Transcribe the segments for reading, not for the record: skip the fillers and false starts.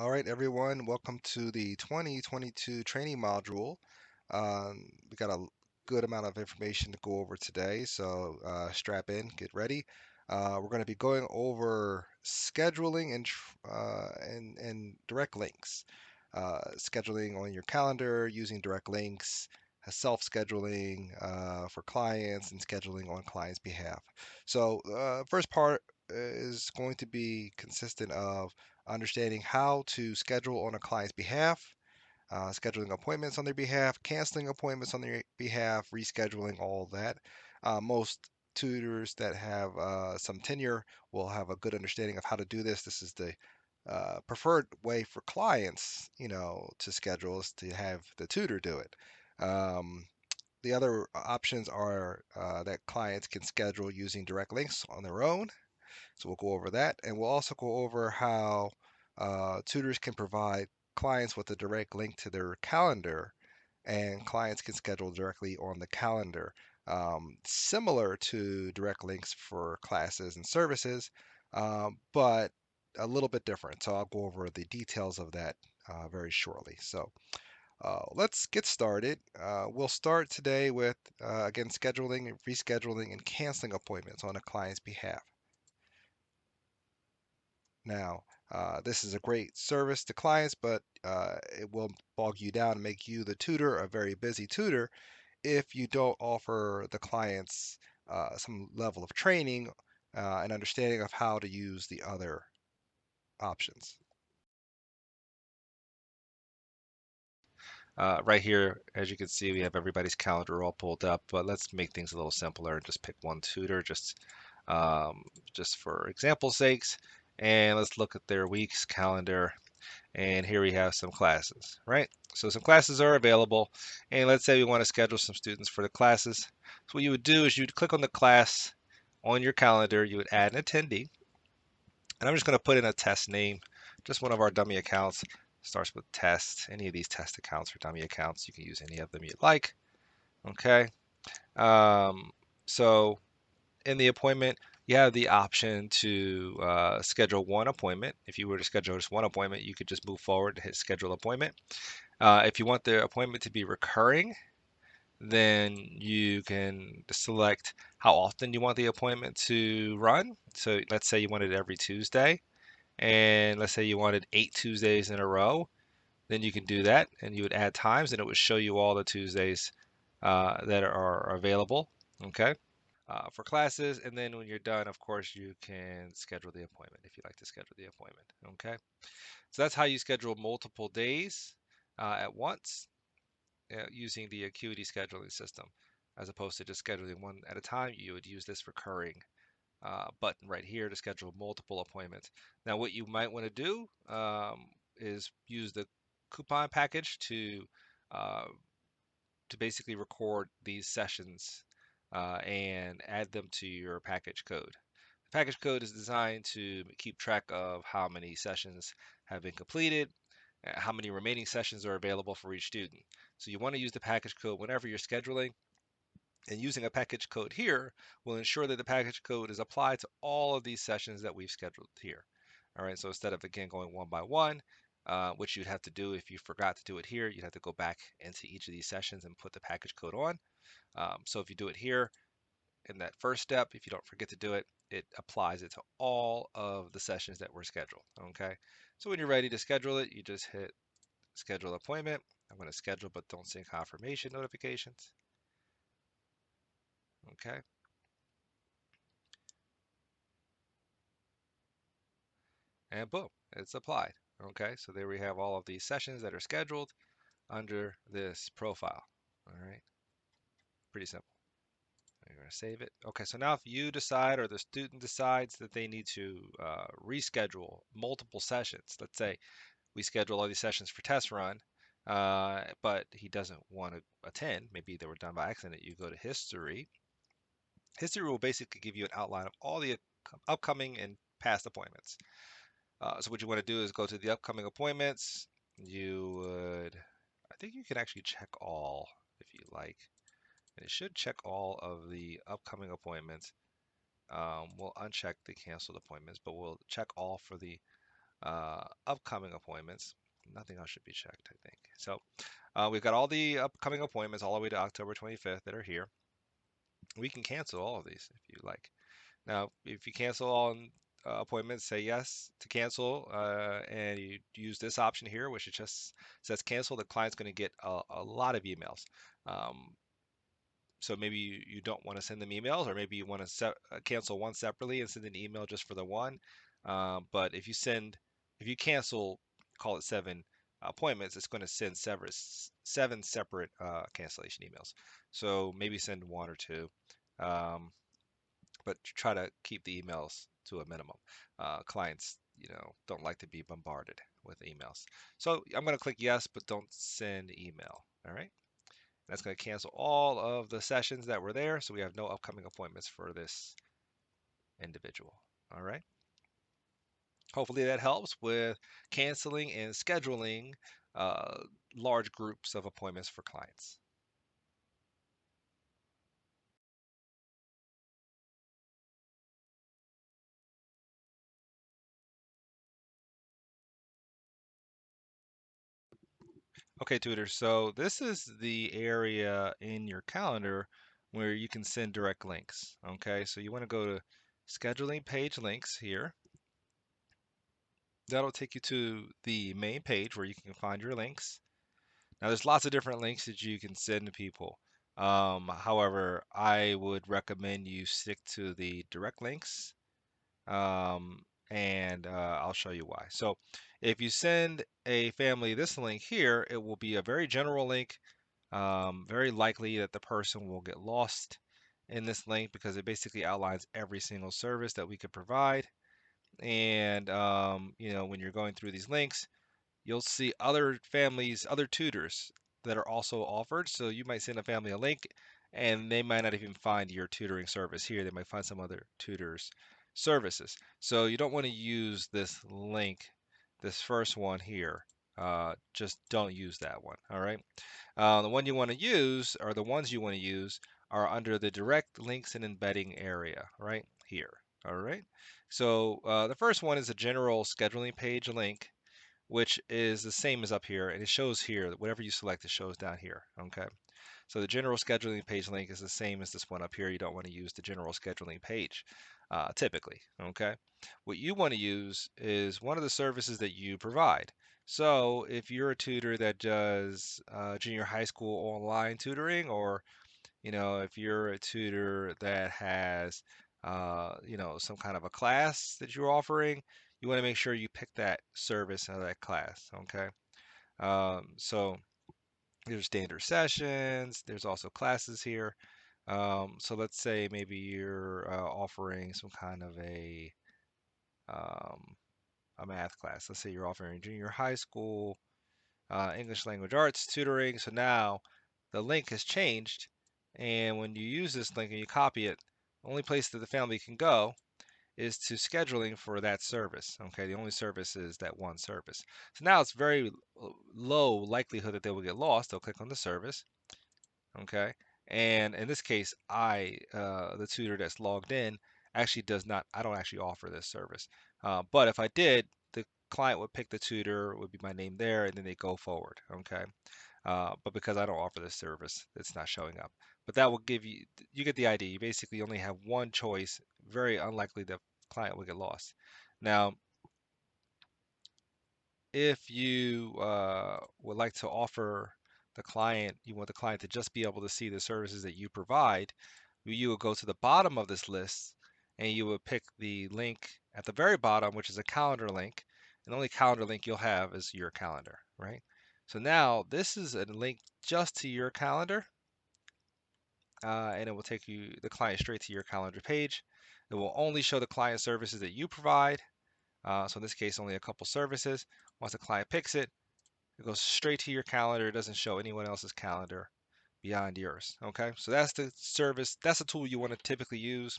All right, everyone, welcome to the 2022 training module. We got a good amount of information to go over today, so strap in, get ready. We're going to be going over scheduling and direct links. Scheduling on your calendar using direct links, self-scheduling for clients, and scheduling on clients' behalf. So, first part is going to be consistent of understanding how to schedule on a client's behalf, scheduling appointments on their behalf, canceling appointments on their behalf, rescheduling, all of that. Most tutors that have some tenure will have a good understanding of how to do this. This is the preferred way for clients, to schedule is to have the tutor do it. Um, the other options are that clients can schedule using direct links on their own. So we'll go over that, and we'll also go over how tutors can provide clients with a direct link to their calendar, and clients can schedule directly on the calendar, similar to direct links for classes and services, but a little bit different. So I'll go over the details of that very shortly. So let's get started. We'll start today with, again, scheduling, rescheduling, and canceling appointments on a client's behalf. Now, this is a great service to clients, but it will bog you down and make you, the tutor, a very busy tutor if you don't offer the clients some level of training and understanding of how to use the other options. Right here, as you can see, we have everybody's calendar all pulled up, but let's make things a little simpler and just pick one tutor um, just for example sakes. And let's look at their week's calendar. And here we have some classes, right? So some classes are available. And let's say we want to schedule some students for the classes. So what you would do is you'd click on the class on your calendar, you would add an attendee. And I'm just going to put in a test name, just one of our dummy accounts. Starts with test. Any of these test accounts are dummy accounts. You can use any of them you'd like. Okay. Um, so in the appointment, you have the option to schedule one appointment. If you were to schedule just one appointment, you could just move forward and hit schedule appointment. If you want the appointment to be recurring, then you can select how often you want the appointment to run. So let's say you want it every Tuesday, and let's say you wanted 8 Tuesdays in a row, then you can do that, and you would add times, and it would show you all the Tuesdays that are available. Okay. For classes, and then when you're done, of course, you can schedule the appointment if you'd like to schedule the appointment. Okay. So that's how you schedule multiple days at once using the Acuity scheduling system. As opposed to just scheduling one at a time, you would use this recurring button right here to schedule multiple appointments. Now, what you might want to do is use the coupon package uh, to basically record these sessions and add them to your package code. The package code is designed to keep track of how many sessions have been completed, how many remaining sessions are available for each student. So you want to use the package code whenever you're scheduling, and using a package code here will ensure that the package code is applied to all of these sessions that we've scheduled here. All right, so instead of again going one by one, which you'd have to do if you forgot to do it here, you'd have to go back into each of these sessions and put the package code on. So if you do it here in that first step, if you don't forget to do it, it applies it to all of the sessions that were scheduled. Okay, so when you're ready to schedule it, you just hit schedule appointment. I'm going to schedule, but don't send confirmation notifications. Okay, and boom, it's applied. Okay, so there we have all of these sessions that are scheduled under this profile. All right, pretty simple. You're going to save it. Okay, so now if you decide or the student decides that they need to reschedule multiple sessions, let's say we schedule all these sessions for test run, but he doesn't want to attend, maybe they were done by accident, you go to history. History will basically give you an outline of all the upcoming and past appointments. So what you want to do is go to the upcoming appointments. You would, I think you can actually check all if you like. It should check all of the upcoming appointments. We'll uncheck the canceled appointments, but we'll check all for the upcoming appointments. Nothing else should be checked, I think. So we've got all the upcoming appointments all the way to October 25th that are here. We can cancel all of these if you like. Now, if you cancel all appointments, say yes to cancel, and you use this option here, which it just says cancel, the client's going to get a lot of emails. Um, so maybe you don't want to send them emails, or maybe you want to cancel one separately and send an email just for the one. But if you cancel, call it seven appointments, it's going to send seven separate cancellation emails. So maybe send one or two. Um, but try to keep the emails to a minimum. Clients, don't like to be bombarded with emails. So I'm going to click yes, but don't send email. All right. That's going to cancel all of the sessions that were there. So we have no upcoming appointments for this individual. All right. Hopefully that helps with canceling and scheduling uh, large groups of appointments for clients. Okay, Tutor. So this is the area in your calendar where you can send direct links. Okay, so you want to go to scheduling page links here. That'll take you to the main page where you can find your links. Now, there's lots of different links that you can send to people. However, I would recommend you stick to the direct links, and I'll show you why. So, if you send a family this link here, it will be a very general link. Very likely that the person will get lost in this link because it basically outlines every single service that we could provide. And when you're going through these links, you'll see other families, other tutors that are also offered. So you might send a family a link and they might not even find your tutoring service here. They might find some other tutors services. So you don't want to use this link, this first one here. Just don't use that one. All right. The one you want to use, or the ones you want to use, are under the direct links and embedding area right here. All right. So the first one is a general scheduling page link, which is the same as up here, and it shows here, whatever you select, it shows down here, okay? So the general scheduling page link is the same as this one up here. You don't want to use the general scheduling page, typically, okay? What you want to use is one of the services that you provide. So if you're a tutor that does junior high school online tutoring, or if you're a tutor that has, some kind of a class that you're offering, you want to make sure you pick that service out of that class. Okay. So there's standard sessions. There's also classes here. So let's say maybe you're offering some kind of um, a math class. Let's say you're offering junior high school English language arts tutoring. So now the link has changed, and when you use this link and you copy it, the only place that the family can go is to scheduling for that service. Okay, the only service is that one service. So now it's very low likelihood that they will get lost. They'll click on the service. Okay, and in this case, the tutor that's logged in, actually does not. I don't actually offer this service. But if I did, the client would pick the tutor, would be my name there, and then they go forward. Okay. But because I don't offer this service, it's not showing up. But that will give you get the idea. You basically only have one choice. Very unlikely the client will get lost. Now, if you would like to offer the client, you want the client to just be able to see the services that you provide, you will go to the bottom of this list and you will pick the link at the very bottom, which is a calendar link. And the only calendar link you'll have is your calendar, right? So now this is a link just to your calendar, and it will take the client straight to your calendar page. It will only show the client services that you provide. So in this case, only a couple services. Once the client picks it, it goes straight to your calendar. It doesn't show anyone else's calendar beyond yours. Okay, so that's the service. That's the tool you want to typically use,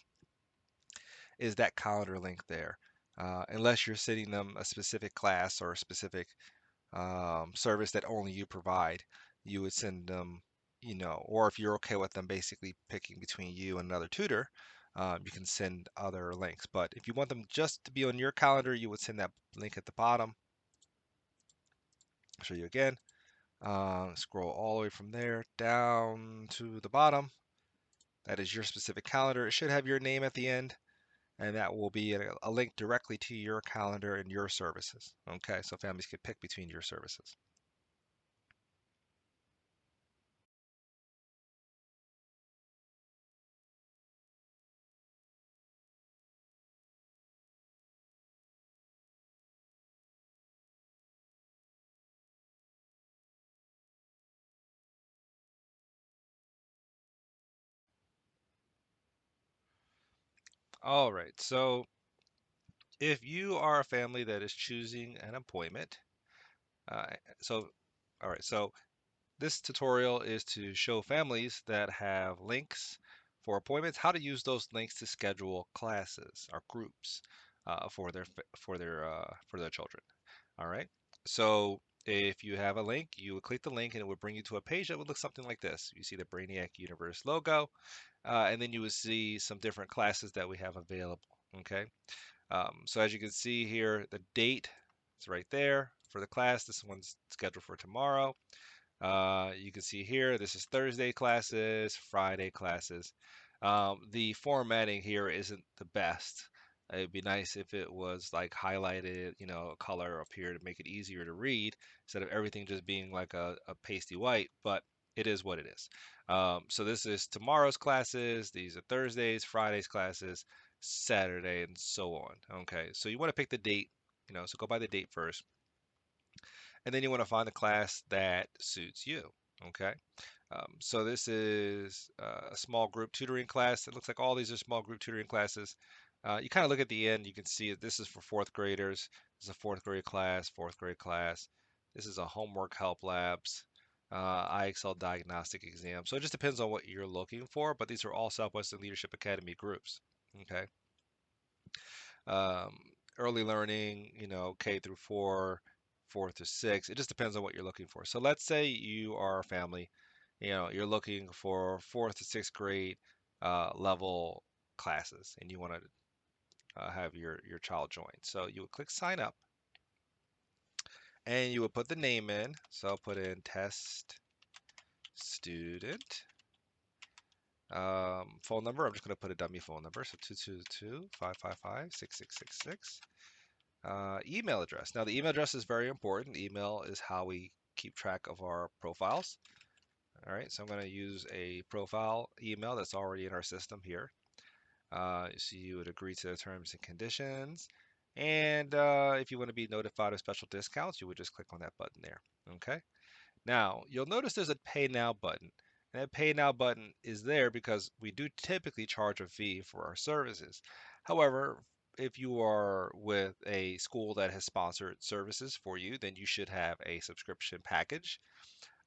is that calendar link there. Unless you're sending them a specific class or a specific service that only you provide, you would send them, or if you're okay with them basically picking between you and another tutor, You can send other links. But if you want them just to be on your calendar, you would send that link at the bottom. I'll show you again. Scroll all the way from there down to the bottom. That is your specific calendar. It should have your name at the end, and that will be a link directly to your calendar and your services. Okay, so families can pick between your services. All right, so if you are a family that is choosing an appointment, uh, so all right, so this tutorial is to show families that have links for appointments how to use those links to schedule classes or groups for their children. All right. So if you have a link, you would click the link and it would bring you to a page that would look something like this. You see the Brainiac Universe logo, and then you would see some different classes that we have available. Okay. So as you can see here, the date is right there for the class. This one's scheduled for tomorrow. You can see here, this is Thursday classes, Friday classes. The formatting here isn't the best. It'd be nice if it was like highlighted, color up here to make it easier to read instead of everything just being like a pasty white, but it is what it is. So this is tomorrow's classes. These are Thursdays, Fridays classes, Saturday, and so on. Okay, so you want to pick the date, so go by the date first and then you want to find the class that suits you. Okay, so this is a small group tutoring class. It looks like all these are small group tutoring classes. You kind of look at the end, you can see this is for fourth graders. This is a fourth grade class, fourth grade class. This is a homework help labs, IXL diagnostic exam. So it just depends on what you're looking for, but these are all Southwestern Leadership Academy groups. Okay. um, Early learning, K through 4, 4 through 6. It just depends on what you're looking for. So let's say you are a family, you're looking for 4th to 6th grade level classes, and you want to have your child join. So you would click sign up, and you would put the name in. So I'll put in test student. Phone number, I'm just going to put a dummy phone number. So 222-555-6666. Email address. Now, the email address is very important. Email is how we keep track of our profiles. All right, so I'm going to use a profile email that's already in our system here. So you would agree to the terms and conditions. And if you want to be notified of special discounts, you would just click on that button there. Okay. Now, you'll notice there's a Pay Now button. And that Pay Now button is there because we do typically charge a fee for our services. However, if you are with a school that has sponsored services for you, then you should have a subscription package,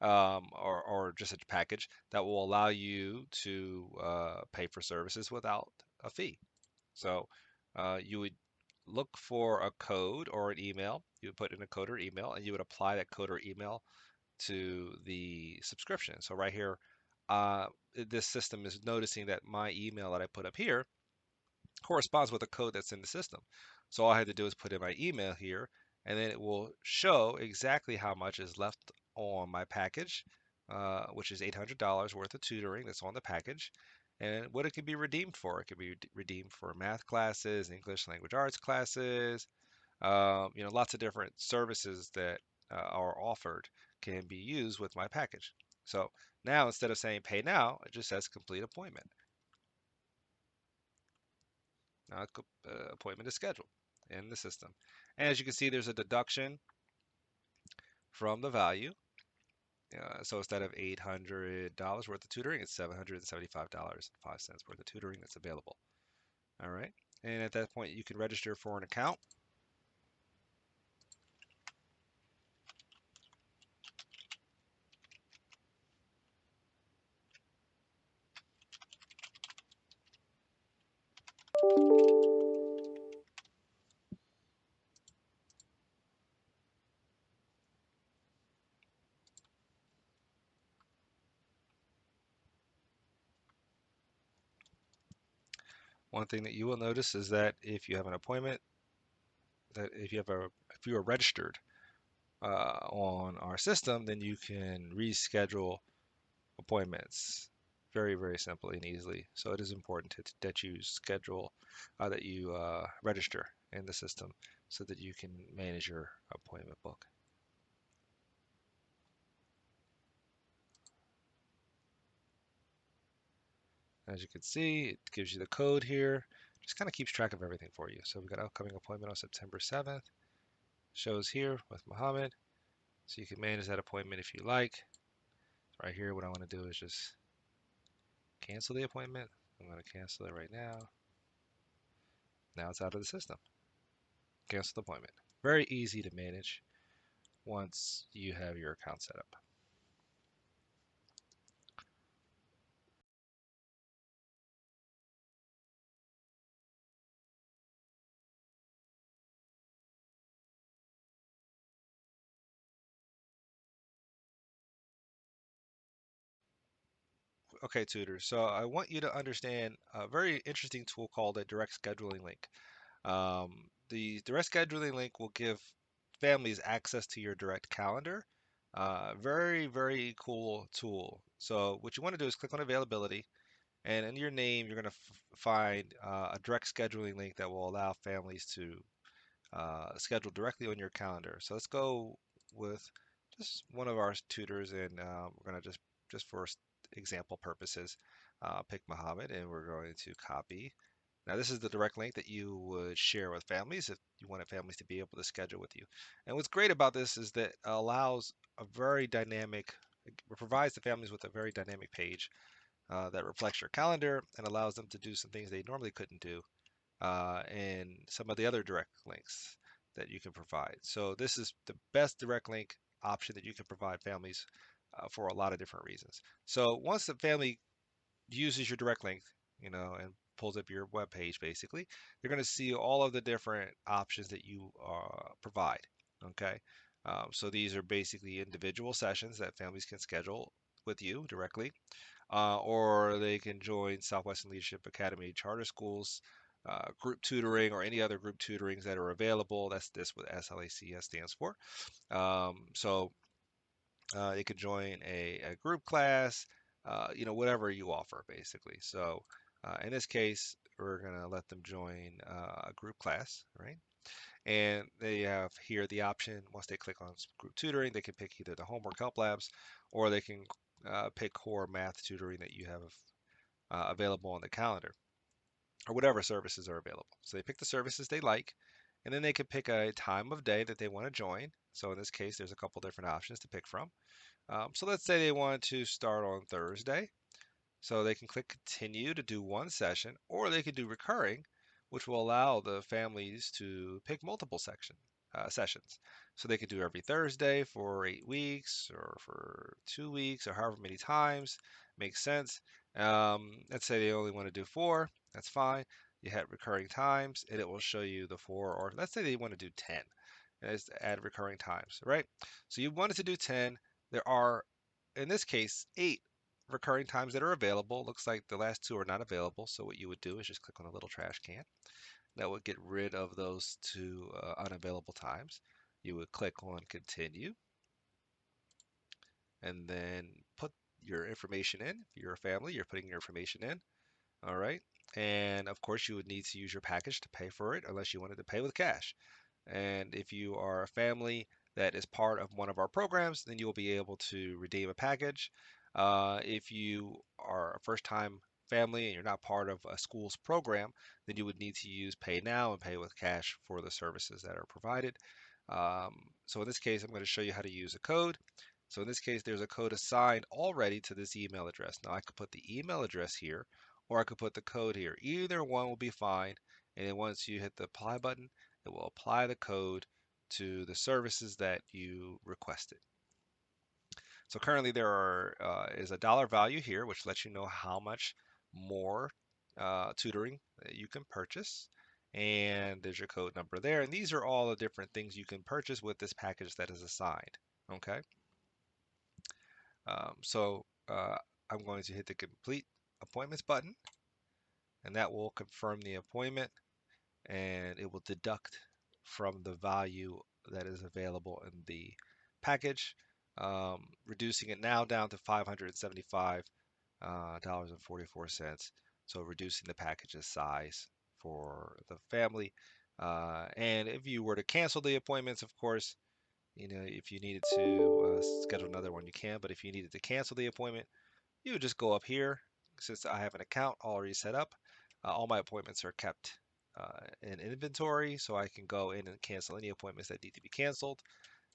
or just a package that will allow you to pay for services without a fee. So you would look for a code or an email. You would put in a code or email, and you would apply that code or email to the subscription. So right here, uh, this system is noticing that my email that I put up here corresponds with the code that's in the system. So all I had to do is put in my email here, and then it will show exactly how much is left on my package, which is $800 worth of tutoring that's on the package, and what it can be redeemed for. It can be redeemed for math classes, English language arts classes, lots of different services that are offered can be used with my package. So now instead of saying pay now, it just says complete appointment. Now appointment is scheduled in the system. And as you can see, there's a deduction from the value. So instead of $800 worth of tutoring, it's $775.05 worth of tutoring that's available. All right. And at that point, you can register for an account. One thing that you will notice is that if you have an appointment, that if you are registered on our system, then you can reschedule appointments very, very simply and easily. So it is important that you schedule, that you register in the system so that you can manage your appointment book. As you can see, it gives you the code here. Just kind of keeps track of everything for you. So we've got upcoming appointment on September 7th. Shows here with Muhammad. So you can manage that appointment if you like. Right here, what I want to do is just cancel the appointment. I'm going to cancel it right now. Now it's out of the system. Cancel the appointment. Very easy to manage once you have your account set up. Okay, tutors. So I want you to understand a very interesting tool called a direct scheduling link. The direct scheduling link will give families access to your direct calendar. Very, very cool tool. So what you want to do is click on availability, and in your name, you're going to find a direct scheduling link that will allow families to schedule directly on your calendar. So let's go with just one of our tutors, and we're going to just for example purposes, pick Muhammad, and we're going to copy. Now, this is the direct link that you would share with families if you wanted families to be able to schedule with you. And what's great about this is that it allows a very dynamic, it provides the families with a very dynamic page that reflects your calendar and allows them to do some things they normally couldn't do and some of the other direct links that you can provide. So this is the best direct link option that you can provide families for a lot of different reasons. So once the family uses your direct link, and pulls up your web page, basically, they're going to see all of the different options that you provide. Okay, so these are basically individual sessions that families can schedule with you directly, or they can join Southwestern Leadership Academy charter schools, group tutoring, or any other group tutorings that are available. That's this what SLACS stands for. So they could join a group class, whatever you offer, basically. So in this case, we're going to let them join a group class, right? And they have here the option, once they click on group tutoring, they can pick either the homework help labs, or they can pick core math tutoring that you have available on the calendar, or whatever services are available. So they pick the services they like, and then they can pick a time of day that they want to join. So in this case, there's a couple different options to pick from. So let's say they want to start on Thursday. So they can click continue to do one session, or they could do recurring, which will allow the families to pick multiple sessions. So they could do every Thursday for 8 weeks, or for 2 weeks, or however many times makes sense. Let's say they only want to do four. That's fine. You hit recurring times, and it will show you the four. Or let's say they want to do 10, and it's add recurring times, right? So you wanted to do 10. There are, in this case, 8 recurring times that are available. Looks like the last 2 are not available. So what you would do is just click on a little trash can. That would get rid of those 2 unavailable times. You would click on continue and then put your information in. If you're a family, you're putting your information in. All right. And of course, you would need to use your package to pay for it unless you wanted to pay with cash. And if you are a family that is part of one of our programs, then you'll be able to redeem a package. If you are a first time family and you're not part of a school's program, then you would need to use Pay Now and pay with cash for the services that are provided. So in this case, I'm going to show you how to use a code. So in this case, there's a code assigned already to this email address. Now I could put the email address here, or I could put the code here. Either one will be fine. And then once you hit the apply button, it will apply the code to the services that you requested. So currently is a dollar value here, which lets you know how much more tutoring that you can purchase. And there's your code number there. And these are all the different things you can purchase with this package that is assigned. Okay. So I'm going to hit the complete appointments button. and that will confirm the appointment, and it will deduct from the value that is available in the package, reducing it now down to $575 dollars and 44 cents. So reducing the package's size for the family. And if you were to cancel the appointments, of course, if you needed to schedule another one, you can. But if you needed to cancel the appointment, you would just go up here. Since I have an account already set up, all my appointments are kept in inventory, so I can go in and cancel any appointments that need to be canceled.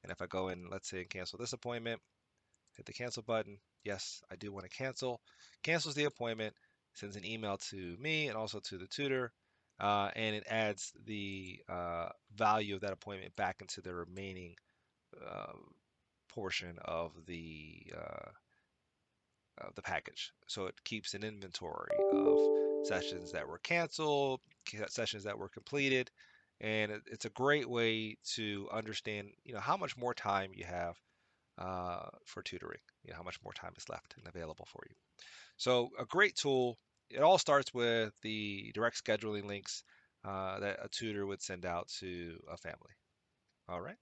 And if I go in, let's say, and cancel this appointment, hit the cancel button. Yes, I do want to cancel. Cancels the appointment, sends an email to me and also to the tutor, and it adds the value of that appointment back into the remaining uh, portion of the package. So it keeps an inventory of sessions that were canceled, sessions that were completed, and it's a great way to understand, how much more time you have for tutoring. How much more time is left and available for you. So a great tool. It all starts with the direct scheduling links that a tutor would send out to a family. All right.